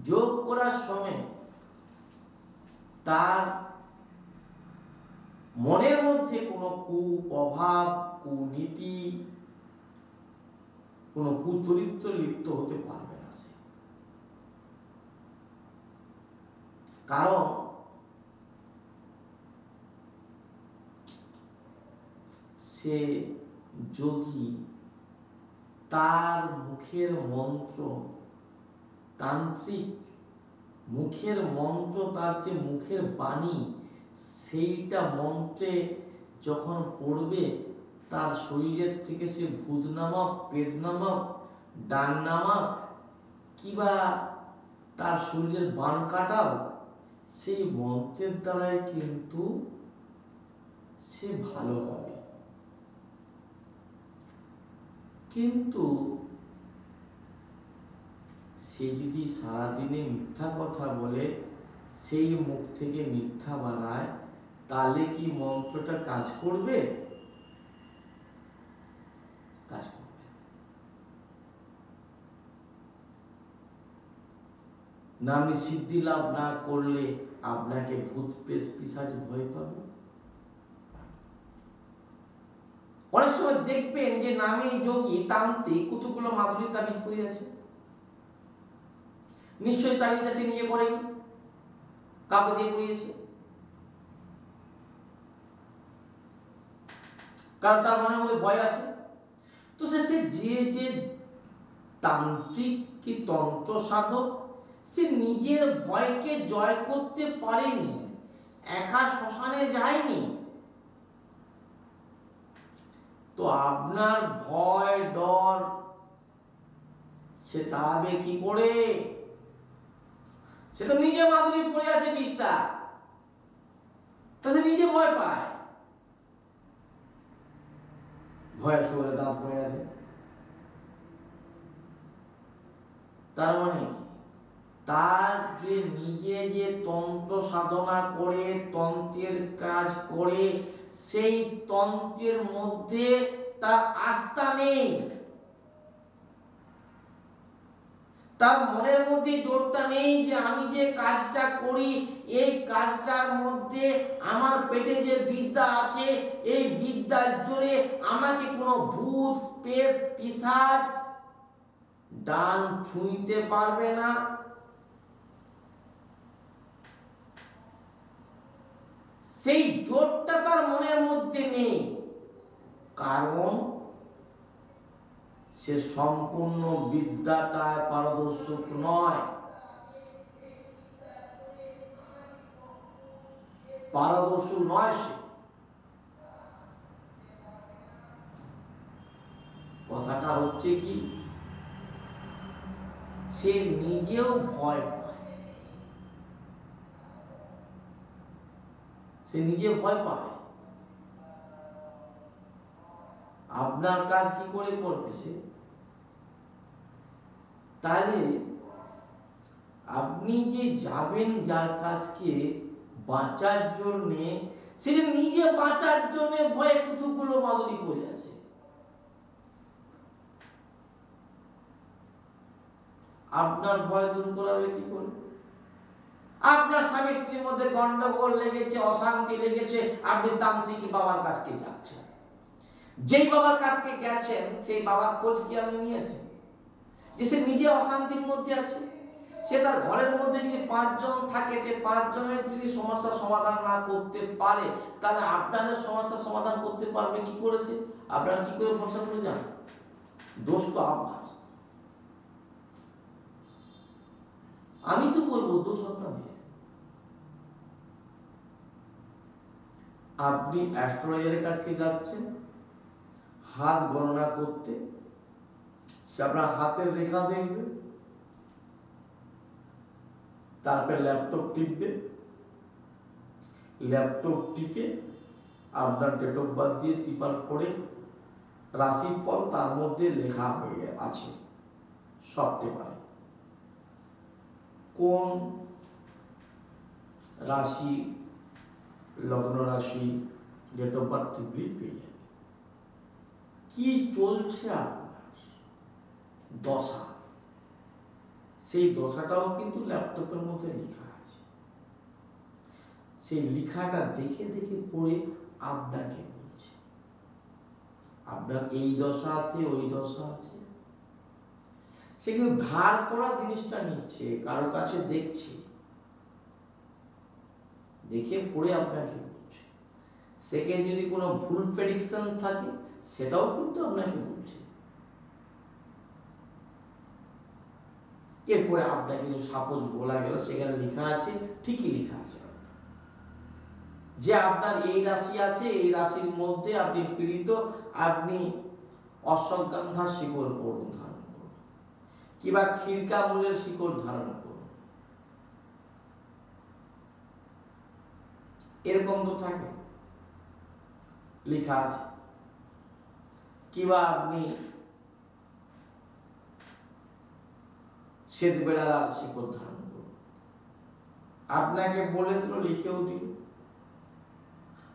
যোগ করার সময় তার মনের মধ্যে কোনো কুপ্রভাব, কুনীতি, কোনো কুচরিত্র লিপ্ত হতে পারবে না সে। কারণ সে যোগী, তার মুখের মন্ত্র, তান্ত্রিক মুখের মন্ত্র, তার যে মুখের বাণী, সেইটা মন্ত্রে যখন পড়বে তার শরীরের থেকে সে ভূত নামক, পেট নামক, ডান নামক কিবা তার শরীরের বান কাটাও সেই মন্ত্রের দ্বারাই কিন্তু সে ভালো হবে। কিন্তু সে যদি সারাদিনে মিথ্যা কথা বলে, সেই মুখ থেকে মিথ্যা বানায়, তাহলে কি মন্ত্রটা কাজ করবে? কাজ করবে না। আপনি সিদ্ধি লাভ না করলে আপনাকে ভূত পিশাচ ভয় পাবে। অনেক সময় দেখবেন যে নামে যোগী, তান্ত্রিক কতগুলো মাদুলির তাবিজ পড়ে আছে। নিশ্চয়ই তাবিজটা সে নিজে করেনি, কাউকে দিয়ে করিয়েছে। কারণ তার মনের মধ্যে ভয় আছে। তো সে যে তান্ত্রিক কি তন্ত্র সাধক, সে নিজের ভয়কে জয় করতে পারেনি, একা শ্মশানে যায়নি। তো আপনার ভয় ডর সে তাড়াবে কি করে? সে তো নিজে মাদুলি পড়ে আছে 20টা, তা সে নিজে ভয় পায়, ভয়ের শরীরে দাঁত পড়ে আছে। তার মানে তার যে নিজে যে তন্ত্র সাধনা করে, তন্ত্রের কাজ করে, সেই তন্ত্রের মধ্যে তার আস্থা নেই। তার মনের মধ্যে জোরটা নেই যে আমি যে কাজটা করি, এই কাজটার মধ্যে আমার পেটে যে বিদ্যা আছে, এই বিদ্যার জোরে আমাকে কোনো ভূত, পেট, পিশাচ, ডান ছুঁইতে পারবে না। সেই জোরটা তার মনের মধ্যে নেই, কারণ সে সম্পূর্ণ বিদ্যাটায় পারদর্শক নয়। পারদর্শী নয় সে। কথাটা হচ্ছে কি, সে নিজেও ভয় পায়, সে নিজে ভয় পায়। আপনার কাজ কি করে করবে সে? তাহলে আপনি যে যাবেন যার কাছকে বাঁচার জন্যে, সে নিজে বাঁচার জন্য ভয়ে কতগুলো মাদুলি পড়ে আছে। আপনার ভয় দূর করাবে কি করে? আপনার স্বামী স্ত্রীর মধ্যে গন্ডগোল লেগেছে, অশান্তি লেগেছে, আপনি তান্ত্রিক বাবার কাছকে যাচ্ছেন। যেই বাবার কাছকে গেছেন সেই বাবার খোঁজ কি আপনি নিয়েছেন? যে সে নিজে অশান্তির মধ্যে আছে, সে তার ঘরের মধ্যে যদি 5 জন থাকে, সে 5 জনের যদি সমস্যার সমাধান না করতে পারে, তাহলে আপনাদের সমস্যার সমাধান করতে পারবে কি করেছে? আপনারা কি করে ভরসা করে যান? দোষ তো আপনার। আমি তো বলবো দোষ আপনাদের। আপনি অ্যাস্ট্রোলজারের কাছে যাচ্ছেন হাত গণনা করতে, সে আপনার হাতের রেখা দেখবে, তারপরে ল্যাপটপ টিপবে, ল্যাপটপ টিপে আপনার ডেট অফ বার্থ দিয়ে টিপার করে রাশিফল তার মধ্যে লেখা হয়ে আছে সপ্টেম্বরে কোন রাশি, লগ্ন রাশি, ডেট অফ বার্থ টিপলে পেয়ে যাবে কি চলছে আপনার দশা, সেই দশাটাও কিন্তু ল্যাপটপের মধ্যে লেখা আছে। সেই লেখাটা দেখে দেখে পড়ে আপনাকে বলছে আপনার এই দশা আছে, ওই দশা আছে। সে কিন্তু ধার করা জিনিসটা নিচ্ছে, কারো কাছে দেখছে, দেখে পড়ে আপনাকে বলছে। সেকেন্ড যদি কোনো ভুল প্রেডিকশন থাকে সেটাও কিন্তু আপনাকে বলছে। এরপরে আপনাকে সাপোজ বলা গেল, সেখানে লেখা আছে, ঠিকই লেখা আছে যে আপনার এই রাশি আছে, এই রাশির মধ্যে আপনি পীড়িত, আপনি অশ্বগন্ধার শিকড় ধারণ করুন, কিংবা ক্ষীরকামূলের শিকড় ধারণ করুন। এরকম তো থাকে, লেখা আছে। কিংবা আপনি শ্বেত বেড়ার শিকড় ধারণ করুন, আপনাকে বলে দিল, লিখেও দিল।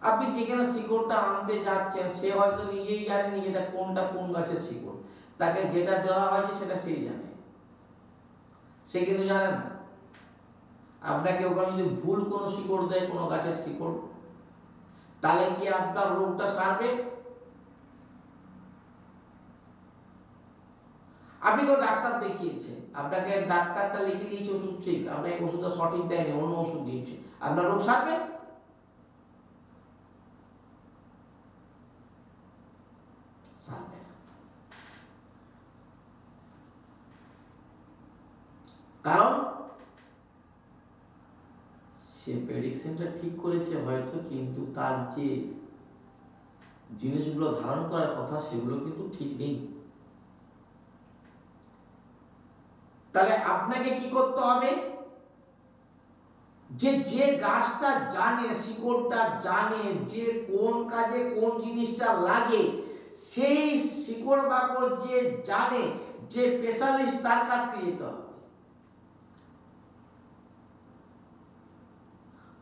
আপনি যেখানে শিকড়টা আনতে যাচ্ছেন সে হয়তো নিজেই জানেনি এটা কোনটা কোন গাছের শিকড়, তাকে যেটা দেওয়া হয়েছে সেটা সেই জানে, সে কিন্তু জানে না। আপনাকে ওখানে যদি ভুল কোনো শিকড় দেয়, কোনো গাছের শিকড়, তাহলে কি আপনার রোগটা সারবে? আপনি কোনো ডাক্তার দেখিয়েছেন, আপনাকে ডাক্তারটা লিখে দিয়েছে ওষুধ, ঠিক, আপনাকে ওষুধটা সঠিক দেয়নি, অন্য ওষুধ দিয়েছে, আপনার রোগ সারবে? সারবে না। কারণ সে প্রেডিকশনটা ঠিক করেছে হয়তো, কিন্তু তার যে জিনিসগুলো ধারণ করার কথা সেগুলো কিন্তু ঠিক নেই। তাহলে আপনাকে কি করতে হবে? যে গাছটা জানে, শিকড়টা জানে, যে কোন কাজে কোন জিনিসটা লাগে, সেই শিকড় বাকড় যে জানে, যে স্পেশালিস্ট, তার কাছে যেতে হবে।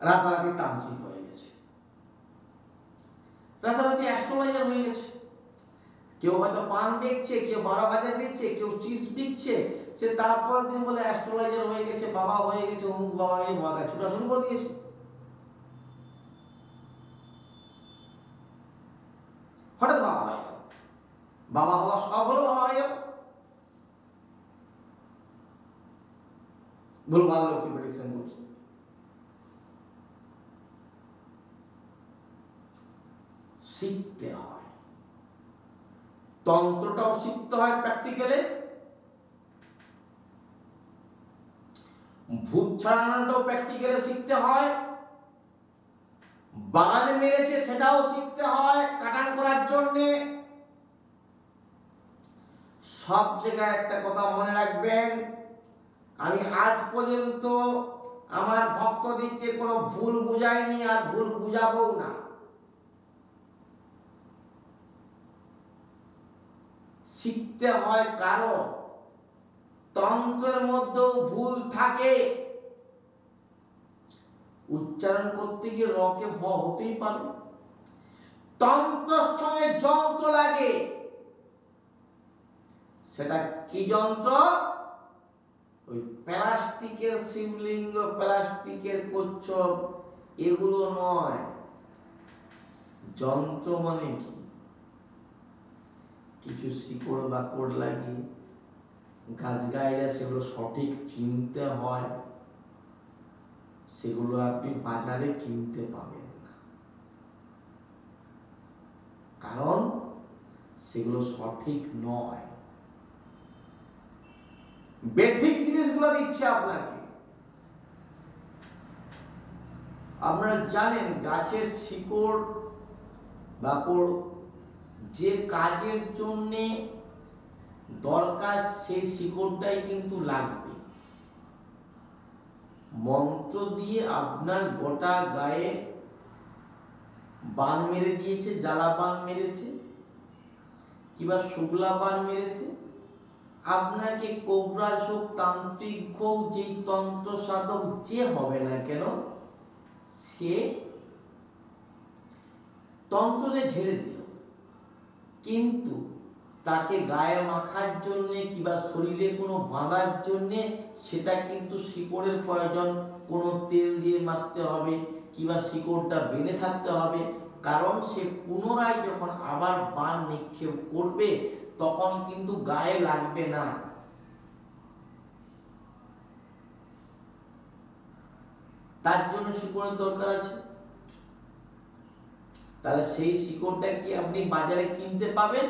রাতারাতি তান্ত্রিক হয়ে গেছে, রাতারাতি অ্যাস্ট্রোলজার হয়ে গেছে। কেউ হয়তো পান বেচছে, কেউ 12 বাজার বেচছে, কেউ চিজ বিকছে, সে তারপরের দিন বলে অ্যাস্ট্রোলজার হয়ে গেছে, বাবা হয়ে গেছে, অমুক বাবা হয়ে বাবা ছুটা শুরু করে দিয়েছে। হঠাৎ বাবা হয়ে গেল, বাবা হওয়ার শখ হলো, বাবা হয়ে গেল। ভুলভাল লোককে প্রেডিকশন করছে। শিখতে হয়, তন্ত্রটাও শিখতে হয় প্র্যাকটিক্যালে, ভূত ছাড়ানোটাও প্র্যাকটিক্যালে শিখতে হয়, বান মেরেছে সেটাও শিখতে হয় কাটান করার জন্য। সব জায়গায় একটা কথা মনে রাখবেন, আমি আজ পর্যন্ত আমার ভক্তদেরকে কোনো ভুল বুঝাইনি, আর ভুল বুঝাবো না। শিখতে হয়, কারণ তন্ত্রের মধ্যেও ভুল থাকে। উচ্চারণ করতে গিয়ে রকে ভ হতেই পারে, তন্ত্রের সঙ্গে যন্ত্র লাগে। সেটা কি যন্ত্র? ওই প্লাস্টিকের শিবলিঙ্গ, প্লাস্টিকের কচ্ছপ, এগুলো নয়। যন্ত্র মানে কি? কিছু শিকড় বাকড় লাগিয়ে গাছ গাইরা সেগুলো সঠিক চিনতে হয়, সেগুলো আপনি বাজারে কিনতে পাবেন না, কারণ সেগুলো সঠিক নয়। বেঠিক জিনিসগুলো দিচ্ছে আপনাকে। আপনারা জানেন গাছের শিকড় বাকড় যে কাজের জন্য দরকার সেই শিকড়টাই কিন্তু লাগবে। মন্ত্র দিয়ে আপনার গোটা গায়ে বান মেরে দিয়েছে, জ্বালা বান মেরেছে, কিংবা শুক্লা বান মেরেছে, আপনাকে কোবরাজ হোক, তান্ত্রিক হোক, যেই তন্ত্র সাধক যে হবে না কেন, সে তন্ত্র দিয়ে ঝেড়ে দিল। কিন্তু তাকে গায়ে মাখার জন্যে কিংবা শরীরে কোনো বাঁধার জন্যে সেটা কিন্তু শিকড়ের প্রয়োজন। কোনো তেল দিয়ে মাখতে হবে কিংবা শিকড়টা বেঁধে থাকতে হবে, কারণ সে পুনরায় যখন আবার বান নিক্ষেপ করবে তখন কিন্তু গায়ে লাগবে না। তার জন্য শিকড়ের দরকার আছে। তাহলে সেই শিকড়টা কি আপনি বাজারে কিনতে পাবেন?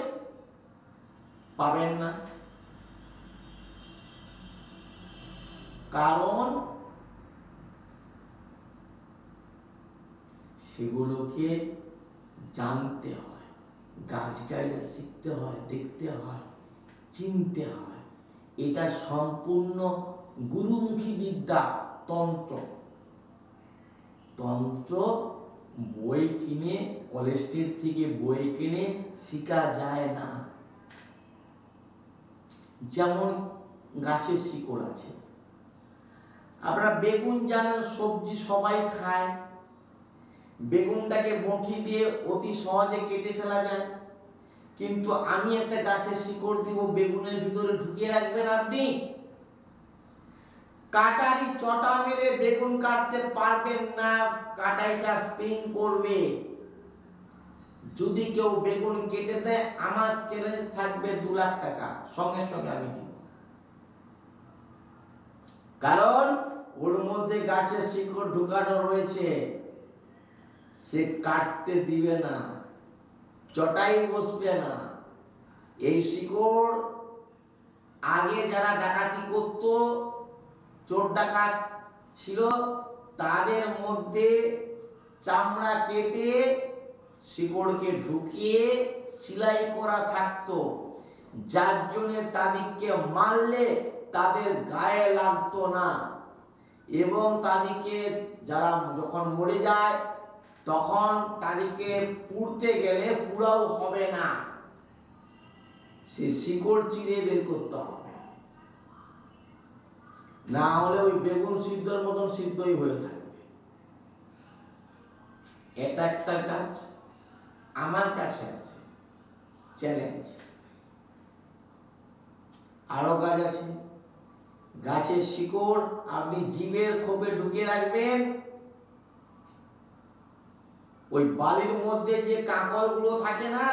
পাবেন না, কারণ সেগুলোকে জানতে হয়, গাছগাছরা শিখতে হয়, দেখতে হয়, চিনতে হয়। এটা সম্পূর্ণ গুরুমুখী বিদ্যা। তন্ত্র তন্ত্র বই কিনে, কলেজ স্ট্রিট থেকে বই কিনে শেখা যায় না। যেমন গাছের শিকড় আছে, আপনারা বেগুন জানেন, সবজি সবাই খায়, বেগুনটাকে বঁটি দিয়ে অতি সহজে কেটে ফেলা যায়, কিন্তু আমি একটা গাছের শিকড় দিব, বেগুনের ভিতরে ঢুকিয়ে রাখবেন আপনি? কাটারি চটা মেরে বেগুন কাটতে পারবেন না, কাটাইটা স্প্রিং করবে। যদি কেউ বেগুন কেটে দেয়, আমার চ্যালেঞ্জ থাকবে 2 লাখ টাকা, সঙ্গে সঙ্গে আমি দিব। কারণ ওর মধ্যে গাছের শিকড় ঢুকানো রয়েছে, সে কাটতে দিবে না, চটাই বসবে না। এই শিকড় আগে যারা ডাকাতি করত, চোর ডাকাত ছিল, তাদের মধ্যে চামড়া কেটে শিকড়কে ঢুকিয়ে সেলাই করা থাকতো, যার জন্য তাদেরকে মারলে তাদের গায়ে লাগতো না, এবং তাদেরকে যারা যখন মরে যায় তখন তাদেরকে পুড়তে গেলে পুরাও হবে না, সে শিকড় চিরে বের করতে হবে, না হলে ওই বেগুন সিদ্ধর মতন সিদ্ধই হয়ে থাকবে। এটা একটা গাছ আমার কাছে আছে, চ্যালেঞ্জ। আরো গাছ আছে, গাছের শিকড় আপনি জীবের খোপে ঢুকিয়ে রাখবেন, ওই বালির মধ্যে যে কাঁকর গুলো থাকে না,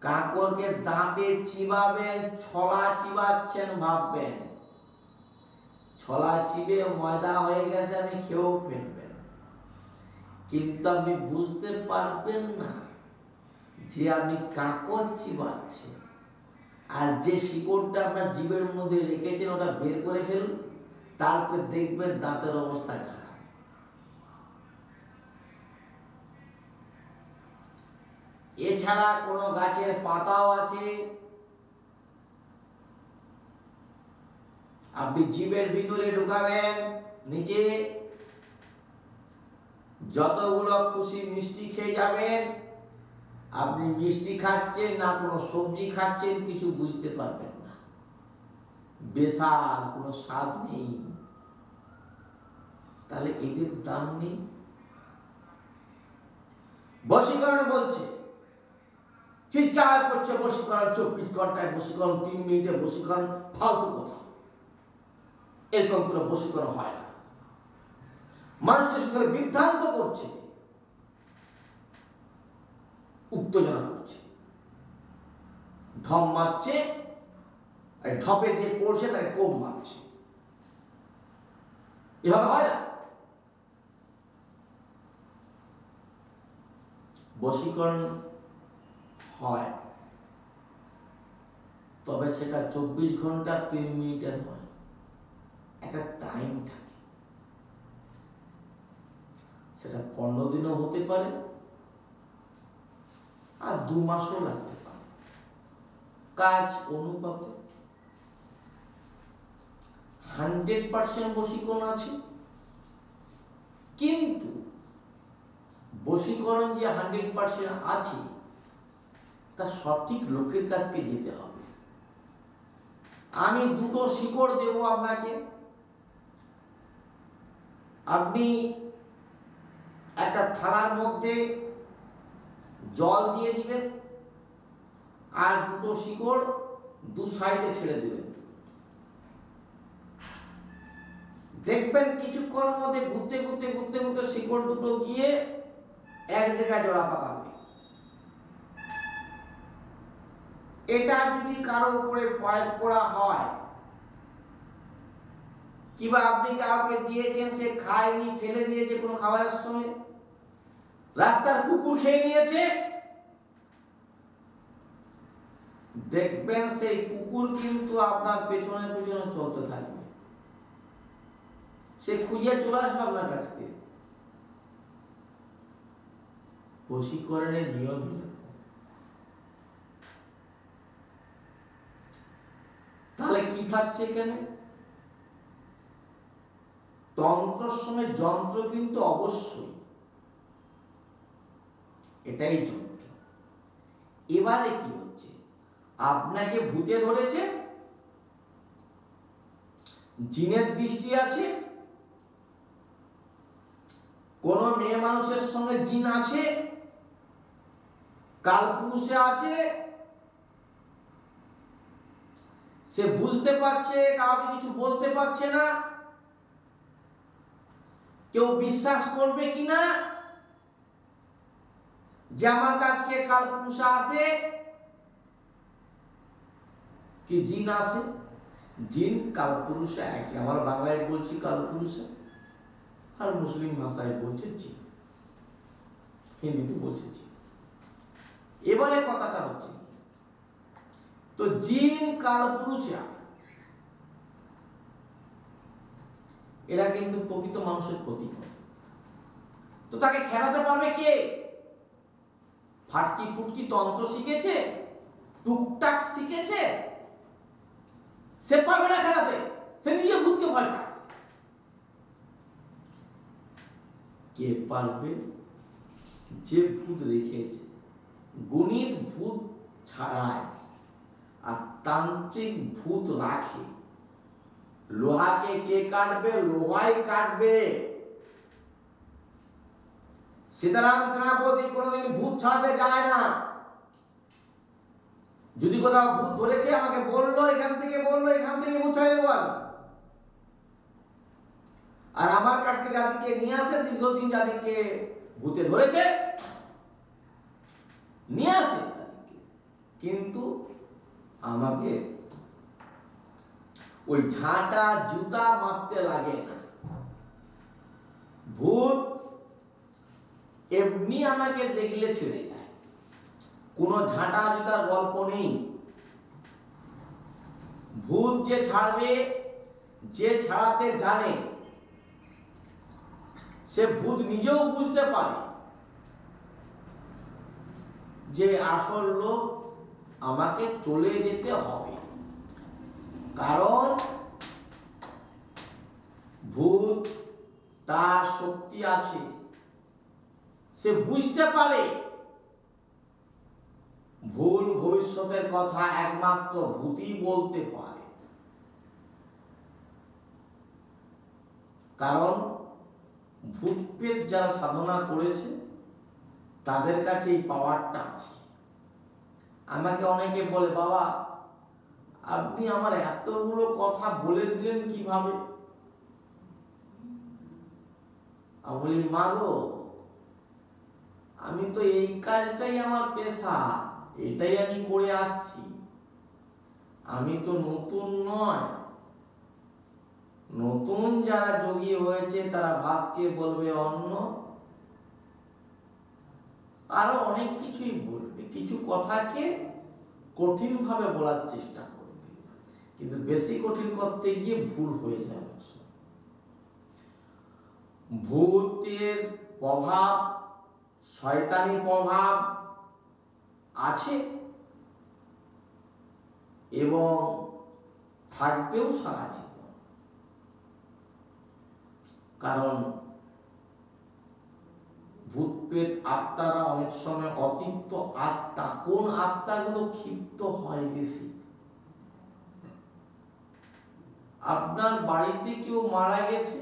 কাঁকরকে দাঁতে চিবাবেন, ছলা চিবাচ্ছেন ভাববেন, ছলা চিবে ময়দা হয়ে গেছে, আপনি খেয়েও ফেলবেন, কিন্তু আপনি বুঝতে পারবেন না যে আপনি কাঁকর চিবাচ্ছেন। আর যে শিকড়টা আপনার জীবের মধ্যে রেখেছেন ওটা বের করে ফেলুন, তারপর দেখবেন দাঁতের অবস্থা খারাপ। এছাড়া কোনো গাছের পাতাও আছে, আপনি জীবের ভিতরে ঢুকাবেন, নিচে যতগুলো খুশি মিষ্টি খেয়ে যাবেন, আপনি মিষ্টি খাচ্ছেন না কোনো সবজি খাচ্ছেন কিছু বুঝতে পারবেন না, বেশাল, কোনো স্বাদ নেই। তাহলে এদের দাম নেই। বশীকরণ বলছে, চিৎকার করছে বশীকরণ, 24 ঘন্টায় বশীকরণ, 3 মিনিটে বশীকরণ, ফালতু কথা। এরকম কোনো বশীকরণ হয় না, মানুষকে শুধু বিভ্রান্ত করছে, উত্তেজনা করছে, ঢপ মারছে, ঢপে যে পড়ছে তাকে কোপ মারছে, এভাবে হয় না। বশীকরণ হয়, তবে সেটা 24 ঘন্টা 3 মিনিটের নয়, একটা টাইম থাকে, সেটা 15 দিনও হতে পারে আর 2 মাসও লাগতে পারে, কাজ অনুপাতে। 100% বশীকরণ আছে, কিন্তু বশীকরণ যে 100% আছে তা সঠিক লোকের কাছে যেতে হবে। আমি 2টো শিকড় দেব আপনাকে, আপনি একটা থালার মধ্যে জল দিয়ে দিবেন, আর দুটো শিকড় দু সাইডে ছেড়ে দেবেন। দেখবেন কিছুক্ষণের মধ্যে ঘুরতে ঘুরতে ঘুরতে ঘুরতে শিকড় দুটো গিয়ে এক জায়গায় জোড়া পাকাবে। এটা যদি কারো উপরে প্রয়োগ করা হয়, কিংবা আপনি কাউকে দিয়েছেন, সে খায়নি, ফেলে দিয়েছে কোনো খাবারের সময়, রাস্তার কুকুর খেয়ে নিয়েছে, দেখবেন সেই কুকুর কিন্তু আপনার পেছনে পেছনে চলতে থাকবে, সে খুঁজে চলে আসবে আপনার কাছে। বশীকরণের নিয়ম। তাহলে কি থাকছে এখানে? তন্ত্রের সময় যন্ত্র কিন্তু অবশ্যই, এটাই যন্ত্র। এবারে কি হচ্ছে, আপনাকে ভূতে ধরেছে, জিনের দৃষ্টি আছে, কোন মেয়ে মানুষের সঙ্গে জিন আছে, কালপুরুষে আছে, সে বুঝতে পারছে, কাউকে কিছু বলতে পারছে না, কেউ বিশ্বাস করবে কিনা যে আমার কাছে কালপুরুষা আসে কি জিন আসে? জিন কালপুরুষা একই। আমার বাংলায় বলছি কালপুরুষা, আর মুসলিম ভাষায় বলছে জিন, হিন্দিতে বলছে জিন। এবারে কথাটা হচ্ছে, তো জিন কালপুরুষা এরা কিন্তু প্রকৃত মানুষের ক্ষতি করে। তো তাকে খেলাতে পারবে কে? ফাটকি ফুটকি তন্ত্র শিখেছে, টুকটাক শিখেছে, সে পারবে না খেলাতে, সে নিজে ভূতকে ভয় পায়। কে পারবে? যে ভূত রেখেছে, গণিত ভূত ছাড়ায় আর তান্ত্রিক ভূত রাখে। লোহাকে কে কাটবে? লোহাই কাটবে। সীতারাম সেনাপতি কোনদিন ভূত ছাড়াতে যায় না। যদি কোথাও ভূত ধরেছে আমাকে বললো, এখান থেকে বললো, এখান থেকে ভূত ছাড়িয়ে দেবো আমি। আর আমার কাছে যাদেরকে নিয়ে আসে, দীর্ঘদিন যাদেরকে ভূতে ধরেছে নিয়ে আসে, কিন্তু আমাকে ওই ঝাঁটা জুতা মারতে লাগে না। ভূত এমনি আমাকে দেখলে ছেড়ে যায়, কোনো ঝাঁটা জুতার গল্প নেই। ভূত যে ছাড়বে, যে ছাড়াতে জানে, সে ভূত নিজেও বুঝতে পারে যে আসল লোক আমাকে চলে যেতে হবে। কারণ ভূত তার শক্তি আছে, সে বুঝতে পারে ভুল ভবিষ্যতের কথা একমাত্র ভূতই বলতে পারে। কারণ ভূতপ্রেত যারা সাধনা করেছে তাদের কাছে এই পাওয়ারটা আছে। আমাকে অনেকে বলে, বাবা আপনি আমার এতগুলো কথা বলে দিলেন কিভাবে? আমি বলি, মা গো, আমি তো এই কাজটাই আমার পেশা, এটাই আমি করে আসছি। আমি তো নতুন নয়। নতুন যারা যোগী হয়েছে তারা ভাতকে বলবে অন্ন, আরো অনেক কিছুই বলবে, কিছু কথাকে কঠিন ভাবে বলার চেষ্টা করবে, কিন্তু বেশি কঠিন করতে গিয়ে ভুল হয়ে যাবে। ভূতের প্রভাব, শয়তানি প্রভাব আছে এবং থাকবেও সারা জীবন। কারণ ভূতপ্রেত আত্মারা অনেক সময় অতিপ্ত আত্মা। কোন আত্মাগুলো ক্ষিপ্ত হয় বেশি? আপনার বাড়িতে কেউ মারা গেছে,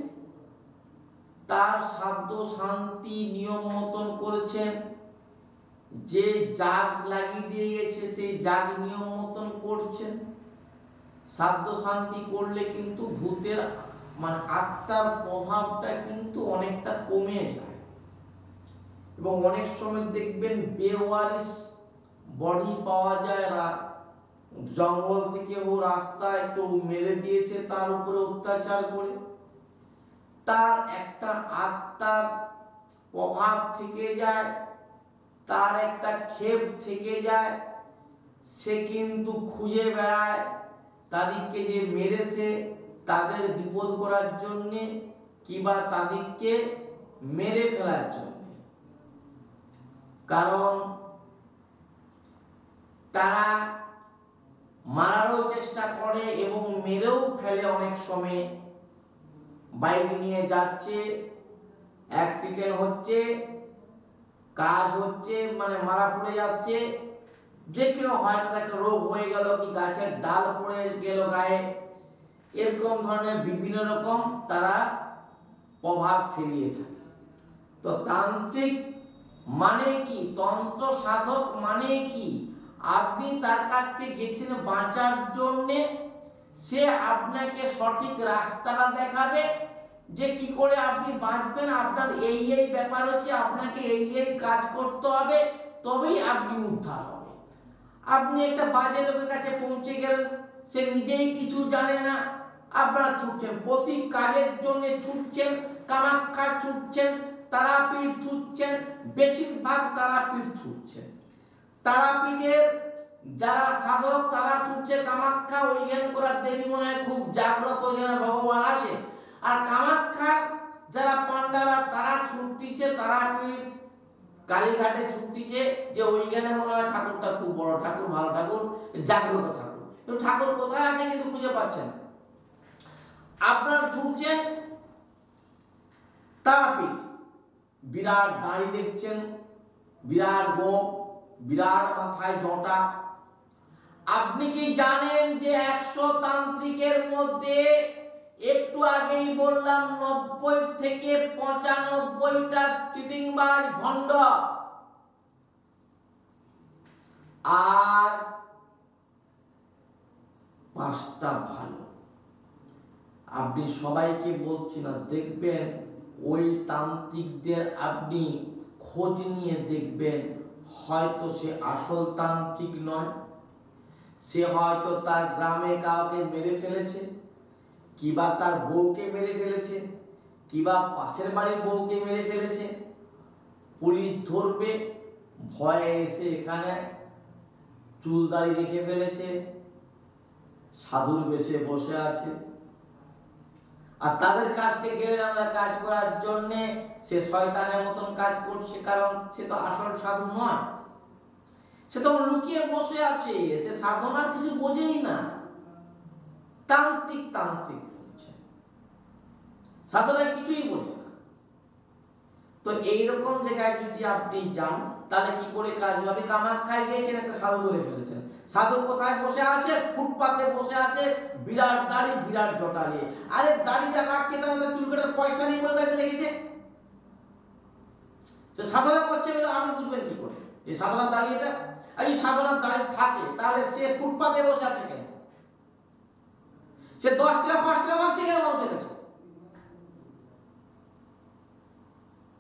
তার শ্রাদ্ধ শান্তি নিয়ম মতন করেছেন, যে জাগ লাগিয়ে দিয়ে গেছে সেই জাগ নিয়ম মতন করছেন। সাধ্য শান্তি করলে কিন্তু ভূতের মানে আত্মার প্রভাবটা কিন্তু অনেকটা কমে যায়। এবং অনেক সময় দেখবেন বেওয়ারিশ বডি পাওয়া যায়, জঙ্গল থেকে ও রাস্তায় কেউ মেরে দিয়েছে তার উপরে অত্যাচার করে, তার একটা আত্মার প্রভাব থেকে যায়, তার একটা ক্ষেপ থেকে যায়। সে কিন্তু খুঁজে বেড়ায় তাদেরকে যে মেরেছে তাদের বিপদ করার জন্যে কিংবা তাদেরকে মেরে ফেলার জন্য। কারণ তারা মারারও চেষ্টা করে এবং মেরেও ফেলে। অনেক সময় বাইক নিয়ে যাচ্ছে, অ্যাক্সিডেন্ট হচ্ছে, কাজ হচ্ছে, মানে মারা পড়ে যাচ্ছে, যে কোনো হয়তো একটা রোগ হয়ে গেল, কি গাছের ডাল পড়ে গেল গায়ে, এরকম ধরনের বিভিন্ন রকম তারা প্রভাব ফেলিয়ে থাকে। তো তান্ত্রিক মানে কি, তন্ত্র সাধক মানে কি, আপনি তার কাছে গেছেন বাঁচার জন্য, সে আপনাকে সঠিক রাস্তাটা দেখাবে যে কি করে আপনি বাঁচবেন। আপনার এই এই ব্যাপার হচ্ছে, আপনাকে এই এই কাজ করতে হবে, তবেই আপনি উদ্ধার হবে। আপনি একটা বাজে লোকের কাছে পৌঁছে গেলেন, সে নিজেই কিছু জানে না, আপনারা ছুটছেন, প্রতি কাজের জন্য ছুটছেন, কামাখ্যা ছুটছেন, তারাপীঠ ছুটছেন, বেশিরভাগ তারাপীঠ ছুটছেন। তারাপীঠের যারা সাধক তারা ছুটছে কামাখ্যা, ওইখানে করার দেবী মনে হয় খুব জাগ্রত, যেন ভগবান আসে। আর কামাখ্যা যারা পান্ডারা তারা ছুটতিছে তারাপীঠ, কালীঘাটে ছুটতিছে, যে ওইখানে মনে হয় ঠাকুরটা খুব বড় ঠাকুর, ভালো ঠাকুর, জাগ্রত ঠাকুর। তো ঠাকুর কোথায় আছে কিন্তু খুঁজে পাচ্ছেন। আপনারা ছুটছেন তারাপীঠ, বিরাট দাড়ি দেখছেন, বিরাট গোপ, বিরাট মাথায় জটা। আপনি কি জানেন যে 100 তান্ত্রিকের মধ্যে একটু আগেই বললাম 90 থেকে 95টা চিটিংবাজ ভণ্ড, আর 5টা ভালো। আপনি সবাইকে বলছি না, দেখবেন ওই তান্ত্রিকদের আপনি খোঁজ নিয়ে দেখবেন, হয়তো সে আসল তান্ত্রিক নয়, সে হয়তো তার গ্রামে কাউকে মেরে ফেলেছে, কিবা তার বউকে মেরে ফেলেছে, কিবা পাশের বাড়ির বউকে মেরে ফেলেছে। পুলিশ ধরবে ভয়ে এসে এখানে চুল দাড়ি রেখে ফেলেছে, সাধুর বেশে বসে আছে। আর তাদের কাছ থেকে গেলে আমরা কাজ করার জন্য সে শয়তানের মতন কাজ করছে, কারণ সে তো আসল সাধু নয়, সে তো লুকিয়ে বসে আছে, সে সাধনার কিছু বোঝেই না। তান্ত্রিক তান্ত্রিক বলছে, সাধনায় কিছুই বোঝে না। তো এইরকম জায়গায় যদি আপনি যান তাহলে কি করে কাজ হবে? কামাখ্যায় গিয়েছেন, একটা সাধু ধরে ফেলেছেন। সাধু কোথায় বসে আছে? ফুটপাতে বসে আছে, বিরাট দাড়ি, বিরাট জটা নিয়ে। আরে দাড়িটা রাখছে, তাহলে চুল কাটার পয়সা নেই বলে দাড়িটা রেখেছে। তো সাধনা করছে বলে আপনি বুঝবেন কি করে এই সাধনা দাঁড়িয়েটা? আর এই সাধনার দাঁড়িয়ে থাকে তাহলে সে ফুটপাতে বসে আছে কেন? সে 10 টাকা 5 টাকা মারছে কেন মানুষের কাছে?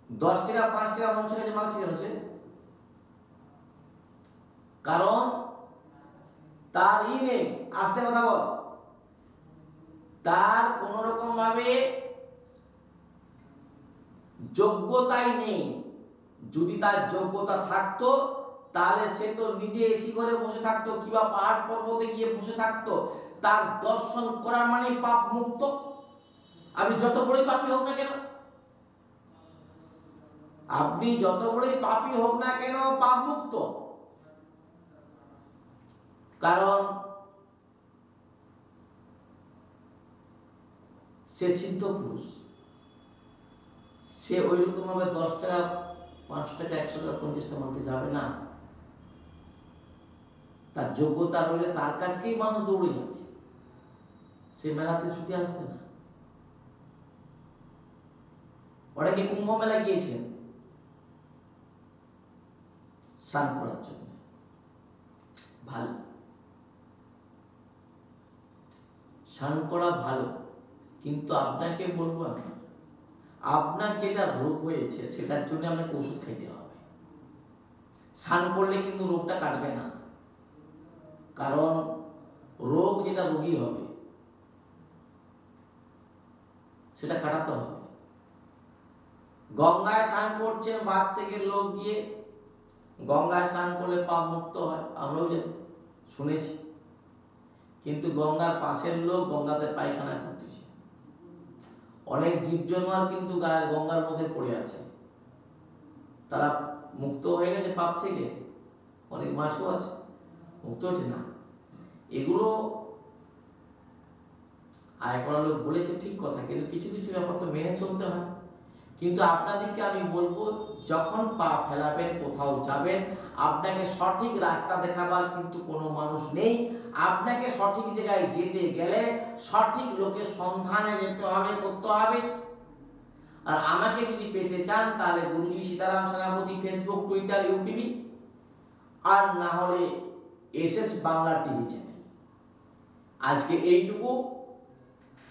10 টাকা 5 টাকা মানুষের কাছে মারছে কেন সে? কারণ তার নেই, আস্তে কথা বল, তার কোন রকম ভাবে যোগ্যতাই নেই। যদি তার যোগ্যতা থাকতো তাহলে সে তো নিজে এসি করে বসে থাকতো, কিংবা পাহাড় পর্বতে গিয়ে বসে থাকতো। তার দর্শন করা মানে পাপ মুক্ত। আপনি যত বড়ই পাপী হোক না কেন, আপনি যত বড়ই পাপী হোক না কেন, পাপ মুক্ত। কারণ সে সিদ্ধ পুরুষ, সে ওই রকম ভাবে 10 টাকা 5 টাকা 100 টাকা 50 টাকা মানতে যাবে না। তার যোগ্যতা রইলে তার কাছেই মানুষ দৌড়ে যাবে, সে মেলাতে ছুটে আসবে না। অনেকে কুম্ভ মেলা গিয়েছেন, স্নান করার জন্য ভালো, স্নান করা ভালো, কিন্তু আপনাকে বলবো আমি, আপনার যেটা রোগ হয়েছে সেটার জন্য আপনাকে ওষুধ খাইতে হবে। স্নান করলে কিন্তু রোগটা কাটবে না, কারণ রোগ যেটা রোগী হবে সেটা কাটাতে হবে। গঙ্গায় স্নান করছেন, বাদ থেকে লোক গিয়ে গঙ্গায় স্নান করলে পাপ মুক্ত হয়, আমরাও জানি, শুনেছি, কিন্তু গঙ্গার পাশের লোক গঙ্গাতে পায়খানা করতেছে। অনেক জীব জানোয়ার কিন্তু গঙ্গার মধ্যে পড়ে আছে, তারা মুক্ত হয়ে গেছে পাপ থেকে, অনেক মাছও আছে মুক্ত হচ্ছে না। এগুলো আয় করা লোক বলেছে ঠিক কথা, কিন্তু কিছু কিছু ব্যাপার তো মেনে চলতে হয়। কিন্তু আপনাদেরকে আমি বলবো, যখন পা ফেলাবেন, কোথাও যাবেন, আপনাকে সঠিক রাস্তা দেখাবার কিন্তু কোনো মানুষ নেই। আপনাকে সঠিক জায়গায় যেতে গেলে সঠিক লোকের সন্ধানে যেতে হবে, করতে হবে। আর আমাকে যদি পেতে চান তাহলে গুরুজি সীতারাম সেনাপতি ফেসবুক, টুইটার, ইউটিউব, আর না হলে এসএস বাংলা টিভি চ্যানেল। আজকে এইটুকু,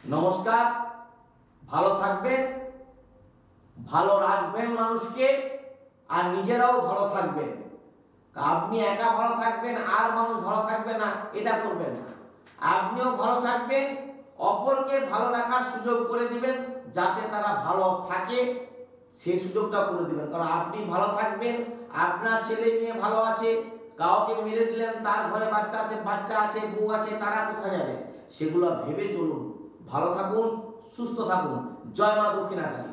নমস্কার, ভালো থাকবেন, ভালো রাখবেন মানুষকে, আর নিজেরাও ভালো থাকবেন। আপনি একা ভালো থাকবেন আর মানুষ ভালো থাকবে না, এটা করবেন না। আপনিও ভালো থাকবেন, অপরকে ভালো রাখার সুযোগ করে দিবেন, যাতে তারা ভালো থাকে সেই সুযোগটা করে দিবেন। কারণ আপনি ভালো থাকবেন, আপনার ছেলে মেয়ে ভালো আছে, কাউকে মেরে দিলেন, তার ঘরে বাচ্চা আছে, বউ আছে, তারা কোথায় যাবে? সেগুলো ভেবে চলুন। ভালো থাকুন, সুস্থ থাকুন। জয় মা দক্ষিণাকালী।